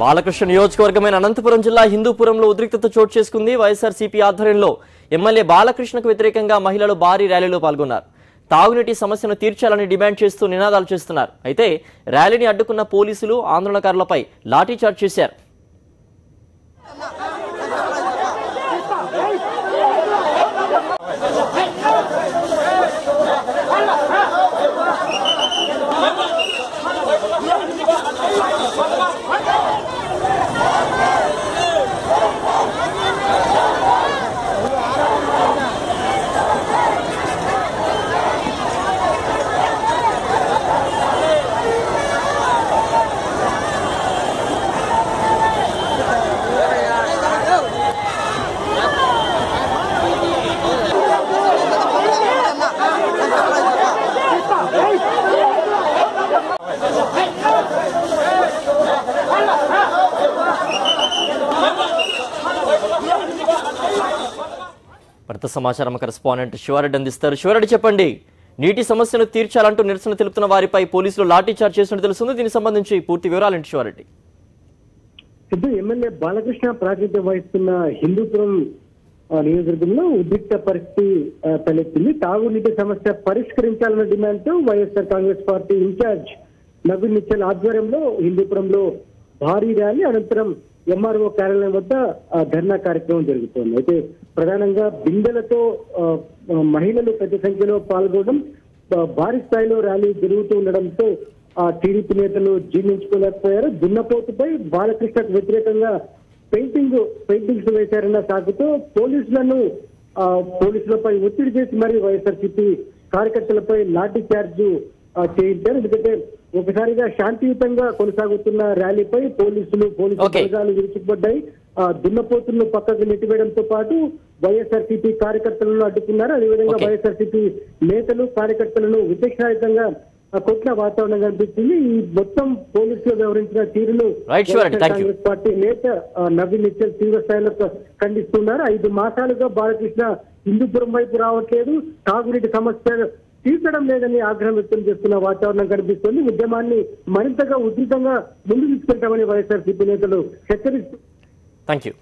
బాలకృష్ణ నియోజకవర్గమైన అనంతపురం జిల్లా హిందూపురంలో ఉద్రిక్తత చోటు చేసుకుంది. వైఎస్ఆర్సీపీ ఆధ్వర్యంలో ఎమ్మెల్యే బాలకృష్ణకు వ్యతిరేకంగా మహిళలు భారీ ర్యాలీలో పాల్గొన్నారు. తాగునీటి సమస్యను తీర్చాలని డిమాండ్ చేస్తూ నినాదాలు చేస్తున్నారు. అయితే ర్యాలీని అడ్డుకున్న పోలీసులు ఆందోళనకారులపై లాఠీచార్జ్ చేశారు. మరింత సమాచారం కరెస్పాండెంట్ శివారెడ్డి అందిస్తారు. శివారెడ్డి చెప్పండి, నీటి సమస్యను తీర్చాలంటూ నిరసన తెలుపుతున్న వారిపై పోలీసులు లాఠీచార్జ్ చేసినట్టు తెలుస్తుంది. దీనికి సంబంధించి పూర్తి వివరాలేంటి శివారెడ్డి? ఎమ్మెల్యే బాలకృష్ణ ప్రాతినిధ్యం వహిస్తున్న హిందూపురం నియోజకవర్గంలో ఉద్రిక్త పరిస్థితి తలెత్తింది. తాగునీటి సమస్య పరిష్కరించాలన్న డిమాండ్తో వైఎస్ఆర్ కాంగ్రెస్ పార్టీ ఇన్ఛార్జ్ నవీన్ నిచ్చల్ ఆధ్వర్యంలో హిందూపురంలో భారీ ర్యాలీ అనంతరం ఎంఆర్ఓ కార్యాలయం వద్ద ధర్నా కార్యక్రమం జరుగుతోంది. అయితే ప్రధానంగా బిందెలతో మహిళలు పెద్ద సంఖ్యలో పాల్గొనడం, భారీ స్థాయిలో ర్యాలీ జరుగుతూ ఉండడంతో టీడీపీ నేతలు జీర్ణించుకోలేకపోయారు. దున్నపోతుపై బాలకృష్ణకు వ్యతిరేకంగా పెయింటింగ్స్ వేశారన్న సాకుతో పోలీసులపై ఒత్తిడి చేసి మరి వైఎస్ఆర్సీపీ కార్యకర్తలపై లాఠీ చార్జ్ చేయించారు. ఎందుకంటే ఒకసారిగా శాంతియుతంగా కొనసాగుతున్న ర్యాలీపై పోలీసు బలగాలు విరుచుకుపడ్డాయి. దున్నపోతులను పక్కకు నెట్టివేయడంతో పాటు వైఎస్ఆర్సీపీ కార్యకర్తలను అడ్డుకున్నారు. అదేవిధంగా వైఎస్ఆర్సీపీ నేతలు కార్యకర్తలను విచక్షణాయుతంగా కొట్టిన వాతావరణం కనిపిస్తుంది. ఈ మొత్తం పోలీసులు వ్యవహరించిన తీరును కాంగ్రెస్ పార్టీ నేత నవీన్ నిచ్చల్ తీవ్ర స్థాయిలో ఖండిస్తున్నారు. 5 మాసాలుగా బాలకృష్ణ హిందూపురం వైపు రావట్లేదు, తాగునీటి సమస్య తీర్చడం లేదని ఆగ్రహం వ్యక్తం చేస్తున్న వాతావరణం కనిపిస్తుంది. ఉద్యమాన్ని మరింతగా ఉధృతంగా ముందుకు తీసుకెళ్తామని వైఎస్ఆర్సీపీ నేతలు హెచ్చరిస్తున్నారు.